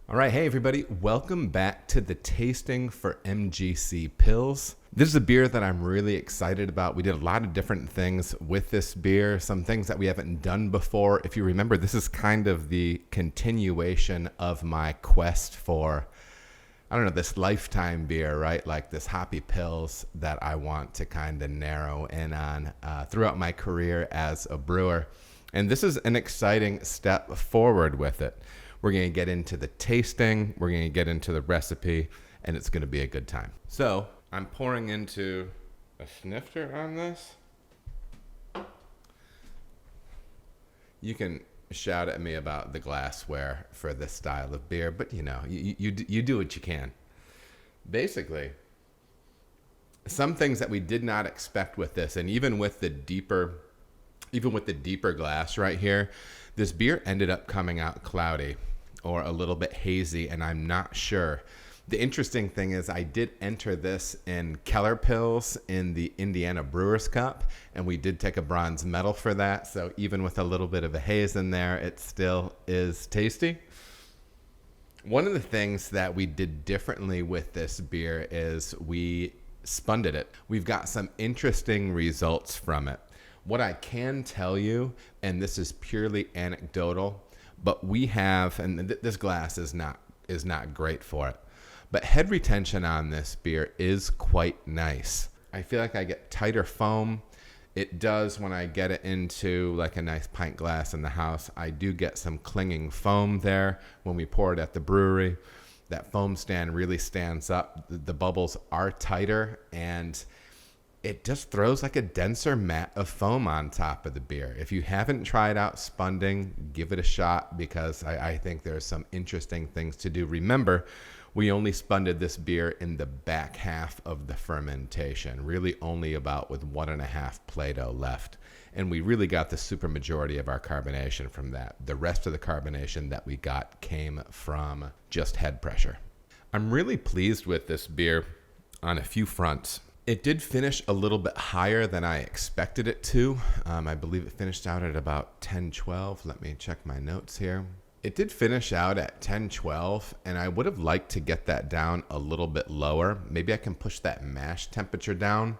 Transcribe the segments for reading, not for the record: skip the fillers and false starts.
All right, hey everybody, welcome back to the tasting for MGC Pils. This is a beer that I'm really excited about. We did a lot of different things with this beer, some things that we haven't done before. If you remember, this is kind of the continuation of my quest for, this lifetime beer, right? Like this Hoppy Pils that I want to kind of narrow in on throughout my career as a brewer. And this is an exciting step forward with it. We're going to get into the tasting, we're going to get into the recipe, and it's going to be a good time. So I'm pouring into a snifter on this. You can shout at me about the glassware for this style of beer, but you do what you can. Basically, some things that we did not expect with this, and even with the deeper glass right here, this beer ended up coming out cloudy or a little bit hazy, and I'm not sure. The interesting thing is I did enter this in Keller Pils in the Indiana Brewers Cup, and we did take a bronze medal for that. So even with a little bit of a haze in there, it still is tasty. One of the things that we did differently with this beer is we spunded it. We've got some interesting results from it. What I can tell you, and this is purely anecdotal, but we have, and this glass is not great for it, but head retention on this beer is quite nice. I feel like I get tighter foam. It does when I get it into like a nice pint glass in the house. I do get some clinging foam there when we pour it at the brewery. That foam stand really stands up. The bubbles are tighter, and it just throws like a denser mat of foam on top of the beer. If you haven't tried out Spunding, give it a shot, because I think there's some interesting things to do. Remember, we only spunded this beer in the back half of the fermentation, really only about with 1.5 Play-Doh left. And we really got the super majority of our carbonation from that. The rest of the carbonation that we got came from just head pressure. I'm really pleased with this beer on a few fronts. It did finish a little bit higher than I expected it to. I believe it finished out at about 10-12. Let me check my notes here. It did finish out at 10-12, and I would have liked to get that down a little bit lower. Maybe I can push that mash temperature down.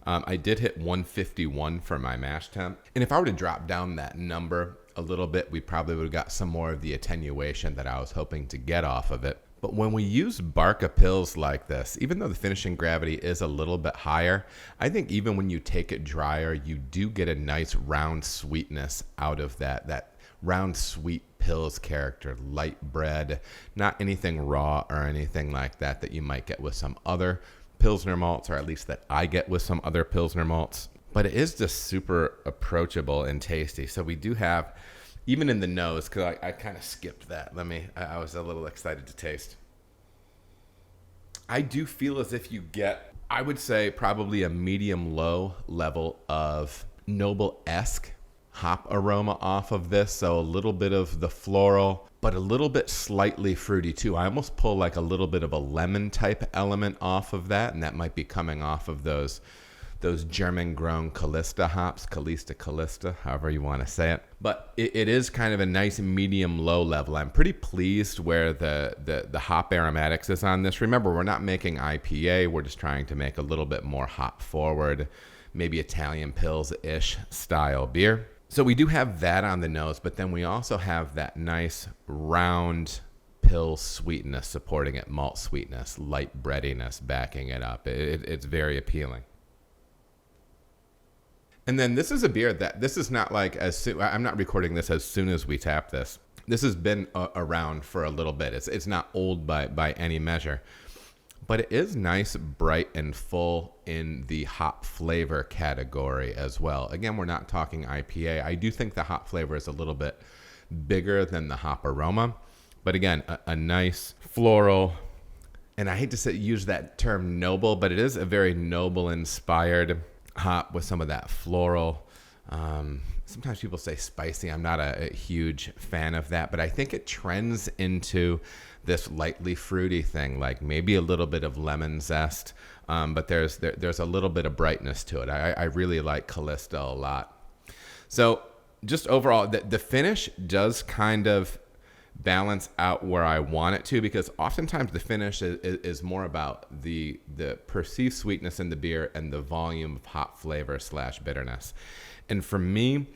I did hit 151 for my mash temp. And if I were to drop down that number a little bit, we probably would have got some more of the attenuation that I was hoping to get off of it. But when we use Barca Pils like this, even though the finishing gravity is a little bit higher, I think even when you take it drier, you do get a nice round sweetness out of that round sweet Pils character, light bread, not anything raw or anything like that you might get with some other Pilsner malts, or at least that I get with some other Pilsner malts. But it is just super approachable and tasty. So we do have, even in the nose, because I kind of skipped that. I was a little excited to taste. I do feel as if you get, I would say, probably a medium-low level of Noble-esque hop aroma off of this. So a little bit of the floral, but a little bit slightly fruity too. I almost pull like a little bit of a lemon type element off of that, and that might be coming off of those German-grown Calista hops, Calista, however you want to say it. But it is kind of a nice medium-low level. I'm pretty pleased where the hop aromatics is on this. Remember, we're not making IPA. We're just trying to make a little bit more hop-forward, maybe Italian Pils-ish style beer. So we do have that on the nose, but then we also have that nice round Pils sweetness supporting it, malt sweetness, light breadiness backing it up. It's very appealing. And then this is a beer that, this is not like as soon, I'm not recording this as soon as we tap this. This has been around for a little bit. It's not old by any measure, but it is nice, bright, and full in the hop flavor category as well. Again, we're not talking IPA. I do think the hop flavor is a little bit bigger than the hop aroma, but again, a nice floral, and I hate to use that term noble, but it is a very noble inspired hop with some of that floral. Sometimes people say spicy. I'm not a huge fan of that, but I think it trends into this lightly fruity thing, like maybe a little bit of lemon zest, but there's a little bit of brightness to it. I really like Calista a lot. So just overall, the finish does kind of balance out where I want it to, because oftentimes the finish is more about the perceived sweetness in the beer and the volume of hop flavor / bitterness. And for me,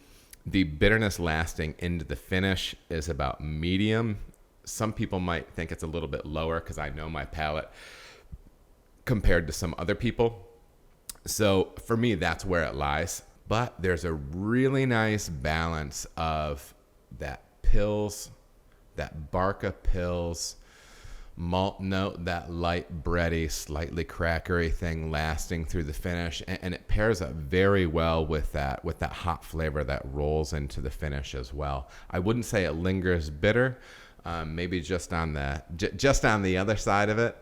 the bitterness lasting into the finish is about medium. Some people might think it's a little bit lower because I know my palate compared to some other people. So for me, that's where it lies. But there's a really nice balance of that Pils, that Barca Pils, malt note, that light bready, slightly crackery thing lasting through the finish, and it pairs up very well with that hop flavor that rolls into the finish as well. I wouldn't say it lingers bitter, maybe just on the other side of it,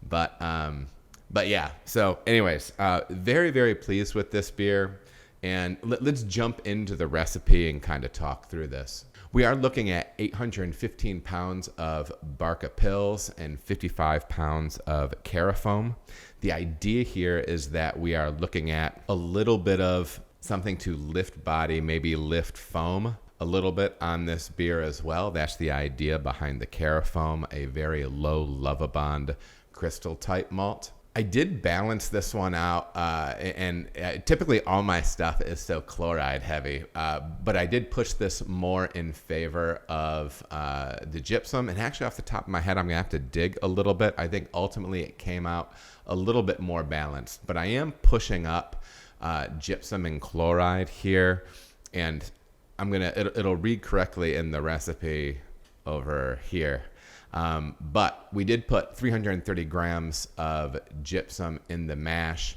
but yeah. So anyways, very, very pleased with this beer, and let's jump into the recipe and kind of talk through this. We are looking at 815 pounds of Barca Pils and 55 pounds of Carafoam. The idea here is that we are looking at a little bit of something to lift body, maybe lift foam a little bit on this beer as well. That's the idea behind the Carafoam, a very low Lovibond crystal type malt. I did balance this one out, and typically all my stuff is so chloride heavy, but I did push this more in favor of the gypsum. And actually, off the top of my head, I'm going to have to dig a little bit. I think ultimately it came out a little bit more balanced, but I am pushing up gypsum and chloride here, and it'll read correctly in the recipe over here. But we did put 330 grams of gypsum in the mash,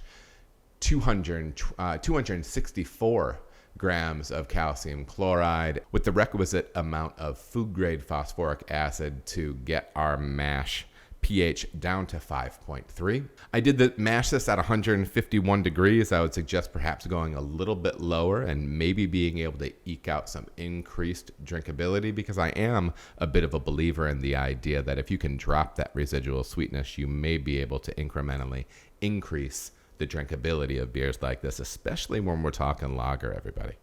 264 grams of calcium chloride, with the requisite amount of food grade phosphoric acid to get our mash pH down to 5.3. I did mash this at 151 degrees. I would suggest perhaps going a little bit lower and maybe being able to eke out some increased drinkability, because I am a bit of a believer in the idea that if you can drop that residual sweetness, you may be able to incrementally increase the drinkability of beers like this, especially when we're talking lager, everybody.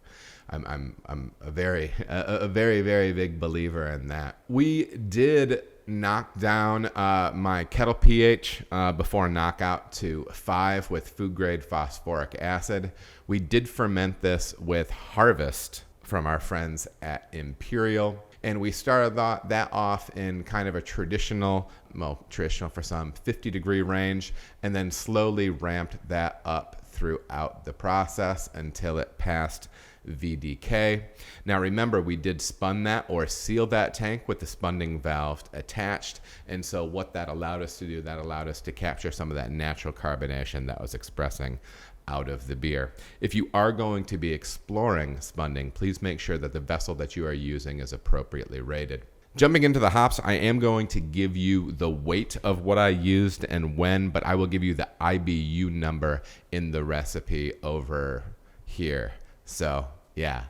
I'm a very, very big believer in that. We did knock down my kettle pH before knockout to 5 with food grade phosphoric acid. We did ferment this with Harvest from our friends at Imperial, and we started that off in kind of a traditional for some, 50-degree range, and then slowly ramped that up throughout the process until it passed VDK. Now remember, we did spun that or seal that tank with the spunding valve attached, and so what that allowed us to do, that allowed us to capture some of that natural carbonation that was expressing out of the beer. If you are going to be exploring spunding, please make sure that the vessel that you are using is appropriately rated. Jumping into the hops, I am going to give you the weight of what I used and when, but I will give you the IBU number in the recipe over here. So, yeah.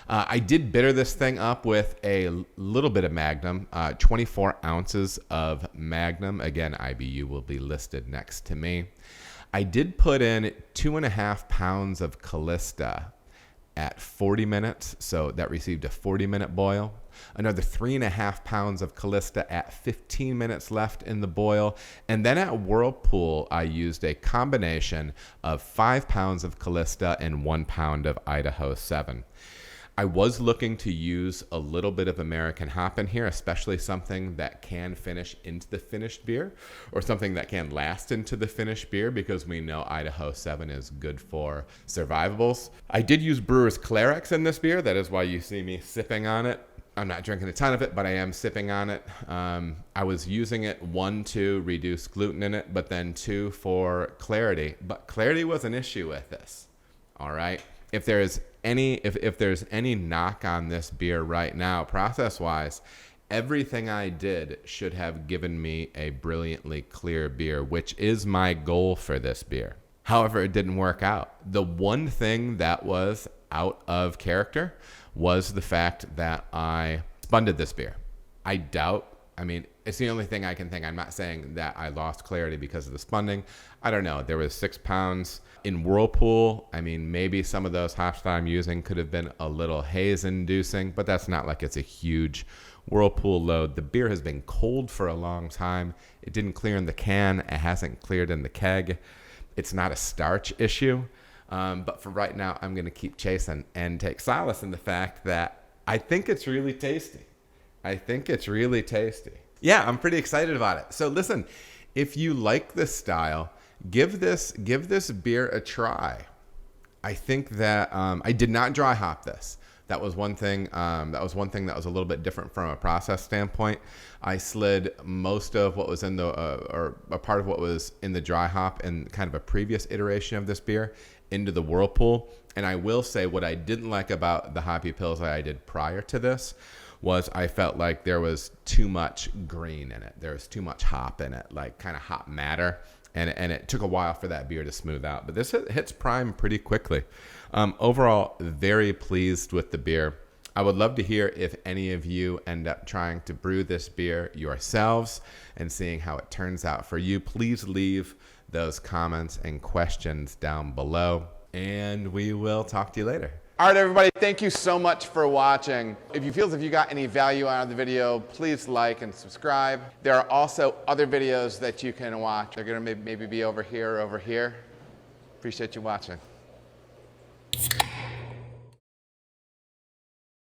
I did bitter this thing up with a little bit of Magnum, 24 ounces of Magnum. Again, IBU will be listed next to me. I did put in 2.5 pounds of Callista at 40 minutes, so that received a 40-minute boil. Another 3.5 pounds of Callista at 15 minutes left in the boil. And then at Whirlpool, I used a combination of 5 pounds of Callista and 1 pound of Idaho 7. I was looking to use a little bit of American hop in here, especially something that can finish into the finished beer or something that can last into the finished beer, because we know Idaho 7 is good for survivables. I did use Brewer's Clarex in this beer. That is why you see me sipping on it. I'm not drinking a ton of it, but I am sipping on it. I was using it, 1, to reduce gluten in it, but then 2 for clarity. But clarity was an issue with this. All right. If there's any knock on this beer right now, process-wise, everything I did should have given me a brilliantly clear beer, which is my goal for this beer. However, it didn't work out. The one thing that was out of character was the fact that I spunded this beer. It's the only thing I can think. I'm not saying that I lost clarity because of the spunding. I don't know. There was 6 pounds in Whirlpool. Maybe some of those hops that I'm using could have been a little haze inducing, but that's not like it's a huge whirlpool load. The beer has been cold for a long time. It didn't clear in the can. It hasn't cleared in the keg. It's not a starch issue. But for right now, I'm going to keep chasing and take solace in the fact that I think it's really tasty. I think it's really tasty. Yeah, I'm pretty excited about it. So listen, if you like this style, give this beer a try. I think that I did not dry hop this. That was one thing. That was a little bit different from a process standpoint. I slid most of what was in the or a part of what was in the dry hop in kind of a previous iteration of this beer into the whirlpool. And I will say what I didn't like about the Hoppy Pills I did prior to this was I felt like there was too much green in it. There was too much hop in it, like kind of hop matter. And it took a while for that beer to smooth out. But this hits prime pretty quickly. Overall, very pleased with the beer. I would love to hear if any of you end up trying to brew this beer yourselves and seeing how it turns out for you. Please leave those comments and questions down below, and we will talk to you later. All right, everybody, thank you so much for watching. If you feel as if you got any value out of the video, please like and subscribe. There are also other videos that you can watch. They're gonna maybe be over here or over here. Appreciate you watching.